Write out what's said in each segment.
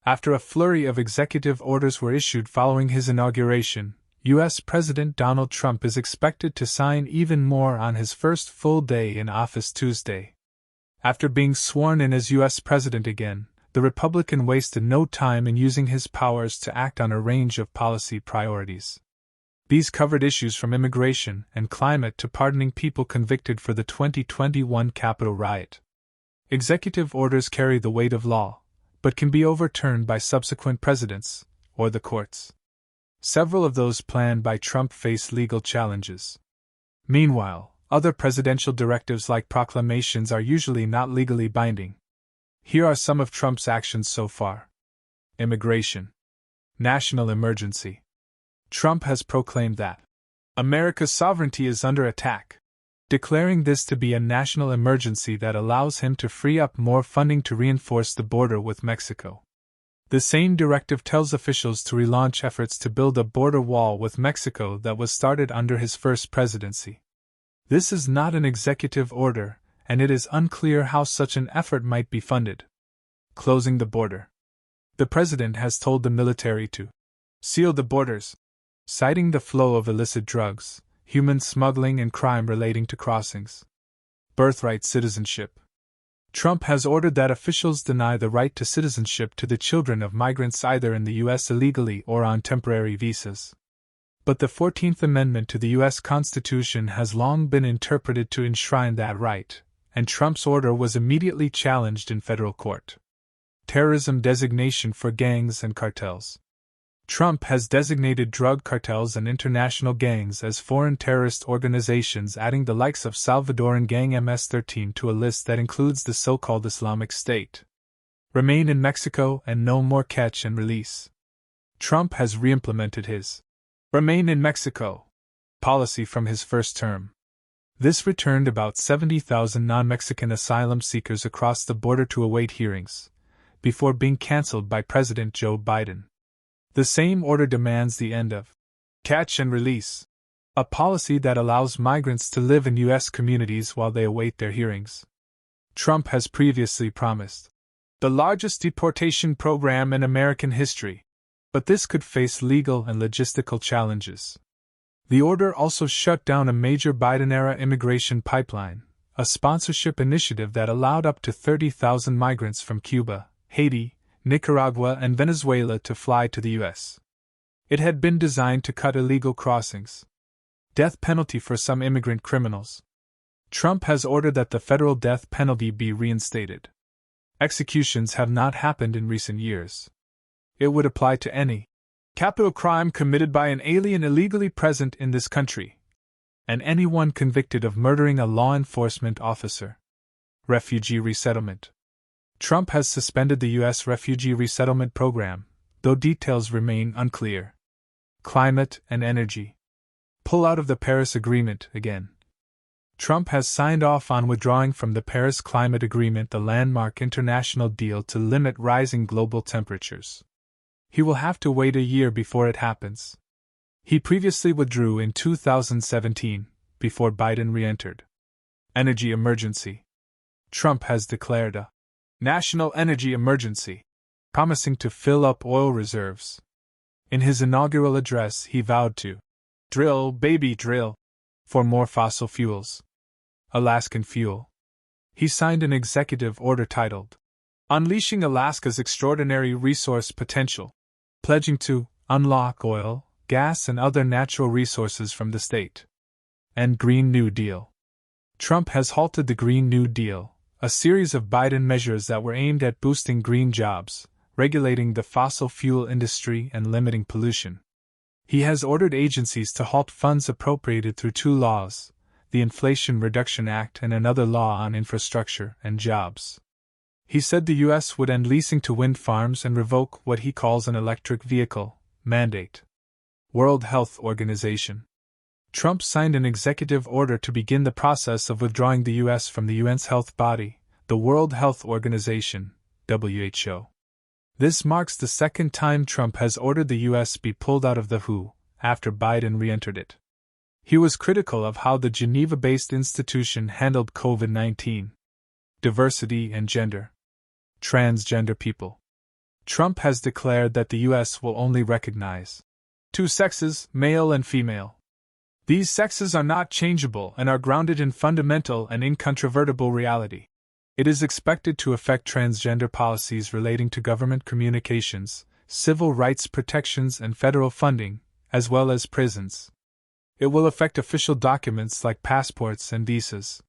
After a flurry of executive orders were issued following his inauguration, U.S. President Donald Trump is expected to sign even more on his first full day in office Tuesday. After being sworn in as U.S. President again, the Republican wasted no time in using his powers to act on a range of policy priorities. These covered issues from immigration and climate to pardoning people convicted for the 2021 Capitol riot. Executive orders carry the weight of law, but can be overturned by subsequent presidents, or the courts. Several of those planned by Trump face legal challenges. Meanwhile, other presidential directives like proclamations are usually not legally binding. Here are some of Trump's actions so far. Immigration. National emergency. Trump has proclaimed that America's sovereignty is under attack, declaring this to be a national emergency that allows him to free up more funding to reinforce the border with Mexico. The same directive tells officials to relaunch efforts to build a border wall with Mexico that was started under his first presidency. This is not an executive order, and it is unclear how such an effort might be funded. Closing the border. The president has told the military to seal the borders, citing the flow of illicit drugs, human smuggling, and crime relating to crossings. Birthright citizenship. Trump has ordered that officials deny the right to citizenship to the children of migrants either in the U.S. illegally or on temporary visas. But the 14th Amendment to the U.S. Constitution has long been interpreted to enshrine that right, and Trump's order was immediately challenged in federal court. Terrorism designation for gangs and cartels. Trump has designated drug cartels and international gangs as foreign terrorist organizations, adding the likes of Salvadoran gang MS-13 to a list that includes the so-called Islamic State. Remain in Mexico and no more catch and release. Trump has re-implemented his Remain in Mexico policy from his first term. This returned about 70,000 non-Mexican asylum seekers across the border to await hearings, before being canceled by President Joe Biden. The same order demands the end of catch and release, a policy that allows migrants to live in U.S. communities while they await their hearings. Trump has previously promised the largest deportation program in American history, but this could face legal and logistical challenges. The order also shut down a major Biden-era immigration pipeline, a sponsorship initiative that allowed up to 30,000 migrants from Cuba, Haiti, Nicaragua, and Venezuela to fly to the U.S. It had been designed to cut illegal crossings. Death penalty for some immigrant criminals. Trump has ordered that the federal death penalty be reinstated. Executions have not happened in recent years. It would apply to any capital crime committed by an alien illegally present in this country, and anyone convicted of murdering a law enforcement officer. Refugee resettlement. Trump has suspended the U.S. refugee resettlement program, though details remain unclear. Climate and energy. Pull out of the Paris Agreement again. Trump has signed off on withdrawing from the Paris Climate Agreement, the landmark international deal to limit rising global temperatures. He will have to wait a year before it happens. He previously withdrew in 2017, before Biden re-entered. Energy emergency. Trump has declared a national energy emergency, promising to fill up oil reserves. In his inaugural address, he vowed to drill, baby, drill, for more fossil fuels. Alaskan fuel. He signed an executive order titled Unleashing Alaska's Extraordinary Resource Potential, pledging to unlock oil, gas, and other natural resources from the state. And Green New Deal. Trump has halted the Green New Deal, a series of Biden measures that were aimed at boosting green jobs, regulating the fossil fuel industry, and limiting pollution. He has ordered agencies to halt funds appropriated through two laws, the Inflation Reduction Act and another law on infrastructure and jobs. He said the U.S. would end leasing to wind farms and revoke what he calls an electric vehicle mandate. World Health Organization. Trump signed an executive order to begin the process of withdrawing the U.S. from the UN's health body, the World Health Organization, WHO. This marks the second time Trump has ordered the U.S. be pulled out of the WHO, after Biden re-entered it. He was critical of how the Geneva-based institution handled COVID-19. Diversity and gender. Transgender people. Trump has declared that the U.S. will only recognize two sexes, male and female. These sexes are not changeable and are grounded in fundamental and incontrovertible reality. It is expected to affect transgender policies relating to government communications, civil rights protections and federal funding, as well as prisons. It will affect official documents like passports and visas.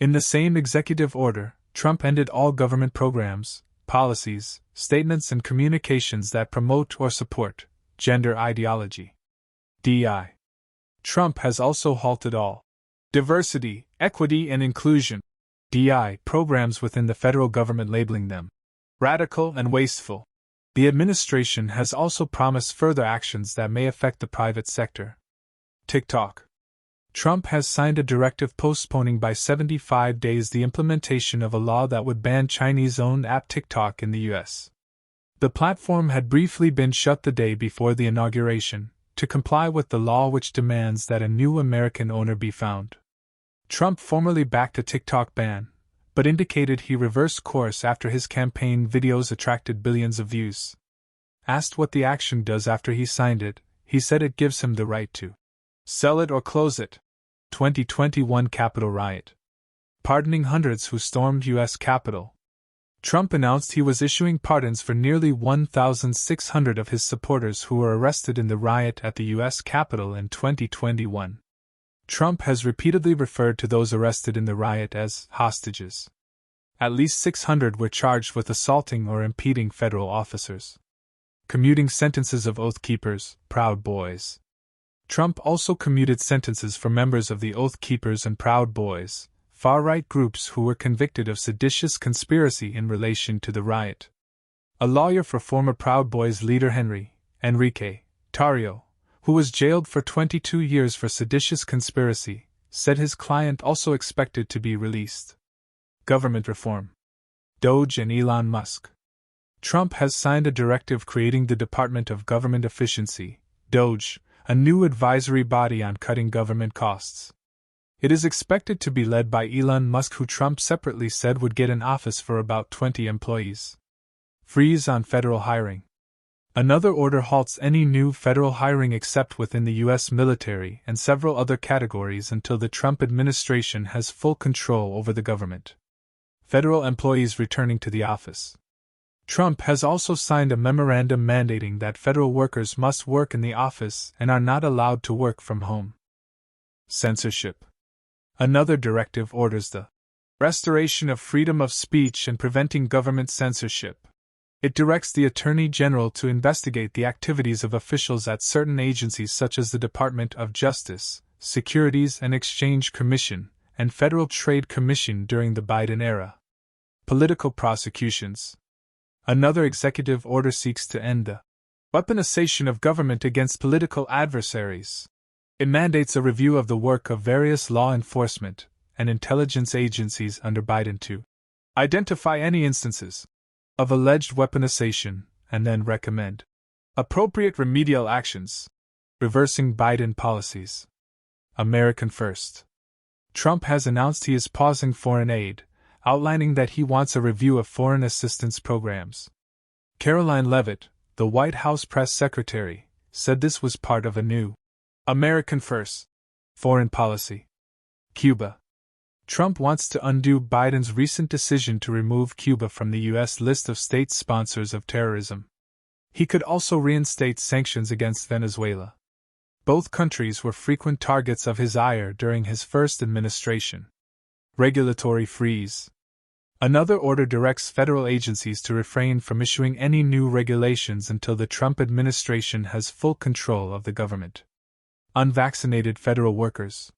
In the same executive order, Trump ended all government programs, policies, statements and communications that promote or support gender ideology. DI. Trump has also halted all diversity, equity and inclusion DI programs within the federal government, labeling them radical and wasteful. The administration has also promised further actions that may affect the private sector. TikTok. Trump has signed a directive postponing by 75 days the implementation of a law that would ban Chinese-owned app TikTok in the U.S. The platform had briefly been shut the day before the inauguration, to comply with the law which demands that a new American owner be found. Trump formally backed a TikTok ban, but indicated he reversed course after his campaign videos attracted billions of views. Asked what the action does after he signed it, he said it gives him the right to sell it or close it. 2021 Capitol riot. Pardoning hundreds who stormed U.S. Capitol. Trump announced he was issuing pardons for nearly 1,600 of his supporters who were arrested in the riot at the U.S. Capitol in 2021. Trump has repeatedly referred to those arrested in the riot as hostages. At least 600 were charged with assaulting or impeding federal officers. Commuting sentences of Oath Keepers, Proud Boys. Trump also commuted sentences for members of the Oath Keepers and Proud Boys, far-right groups who were convicted of seditious conspiracy in relation to the riot. A lawyer for former Proud Boys leader Enrique Tarrio, who was jailed for 22 years for seditious conspiracy, said his client also expected to be released. Government reform. Doge and Elon Musk. Trump has signed a directive creating the Department of Government Efficiency, Doge, a new advisory body on cutting government costs. It is expected to be led by Elon Musk, who Trump separately said would get an office for about 20 employees. Freeze on federal hiring. Another order halts any new federal hiring except within the U.S. military and several other categories until the Trump administration has full control over the government. Federal employees returning to the office. Trump has also signed a memorandum mandating that federal workers must work in the office and are not allowed to work from home. Censorship. Another directive orders the restoration of freedom of speech and preventing government censorship. It directs the Attorney General to investigate the activities of officials at certain agencies such as the Department of Justice, Securities and Exchange Commission, and Federal Trade Commission during the Biden era. Political prosecutions. Another executive order seeks to end the weaponization of government against political adversaries. It mandates a review of the work of various law enforcement and intelligence agencies under Biden to identify any instances of alleged weaponization and then recommend appropriate remedial actions. Reversing Biden policies. American First. Trump has announced he is pausing foreign aid, outlining that he wants a review of foreign assistance programs. Caroline Leavitt, the White House press secretary, said this was part of a new American First foreign policy. Cuba. Trump wants to undo Biden's recent decision to remove Cuba from the U.S. list of state sponsors of terrorism. He could also reinstate sanctions against Venezuela. Both countries were frequent targets of his ire during his first administration. Regulatory freeze. Another order directs federal agencies to refrain from issuing any new regulations until the Trump administration has full control of the government. Unvaccinated federal workers.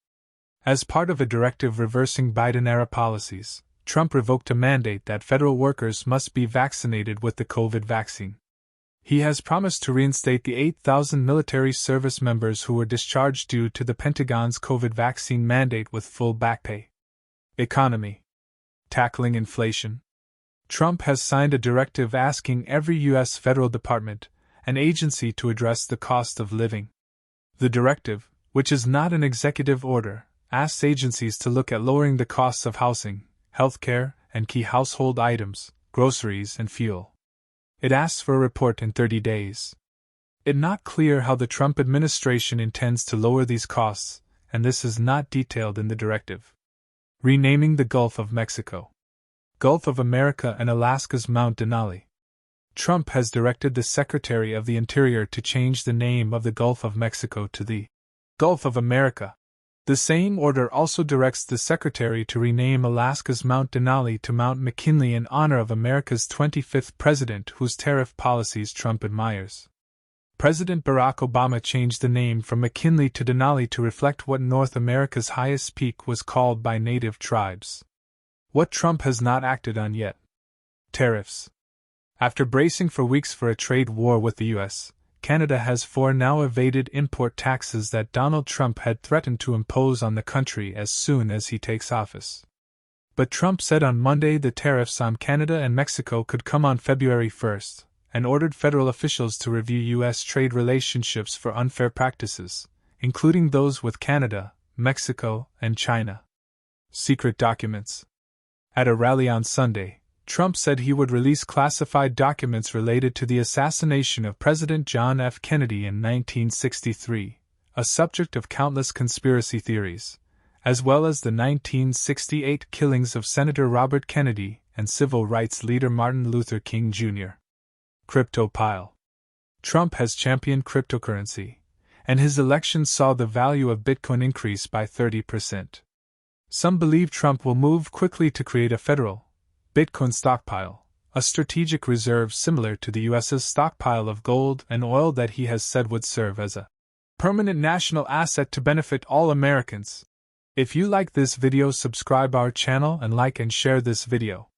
As part of a directive reversing Biden-era policies, Trump revoked a mandate that federal workers must be vaccinated with the COVID vaccine. He has promised to reinstate the 8,000 military service members who were discharged due to the Pentagon's COVID vaccine mandate with full back pay. Economy. Tackling inflation. Trump has signed a directive asking every U.S. federal department and agency to address the cost of living. The directive, which is not an executive order, asks agencies to look at lowering the costs of housing, healthcare, and key household items, groceries, and fuel. It asks for a report in 30 days. It's not clear how the Trump administration intends to lower these costs, and this is not detailed in the directive. Renaming the Gulf of Mexico. Gulf of America and Alaska's Mount Denali. Trump has directed the Secretary of the Interior to change the name of the Gulf of Mexico to the Gulf of America. The same order also directs the Secretary to rename Alaska's Mount Denali to Mount McKinley in honor of America's 25th president, whose tariff policies Trump admires. President Barack Obama changed the name from McKinley to Denali to reflect what North America's highest peak was called by native tribes. What Trump has not acted on yet. Tariffs. After bracing for weeks for a trade war with the U.S., Canada has for now evaded import taxes that Donald Trump had threatened to impose on the country as soon as he takes office. But Trump said on Monday the tariffs on Canada and Mexico could come on February 1st, and ordered federal officials to review U.S. trade relationships for unfair practices, including those with Canada, Mexico, and China. Secret documents. At a rally on Sunday, Trump said he would release classified documents related to the assassination of President John F. Kennedy in 1963, a subject of countless conspiracy theories, as well as the 1968 killings of Senator Robert Kennedy and civil rights leader Martin Luther King Jr. Crypto pile. Trump has championed cryptocurrency, and his election saw the value of Bitcoin increase by 30%. Some believe Trump will move quickly to create a federal Bitcoin stockpile, a strategic reserve similar to the U.S.'s stockpile of gold and oil that he has said would serve as a permanent national asset to benefit all Americans. If you like this video, subscribe our channel and like and share this video.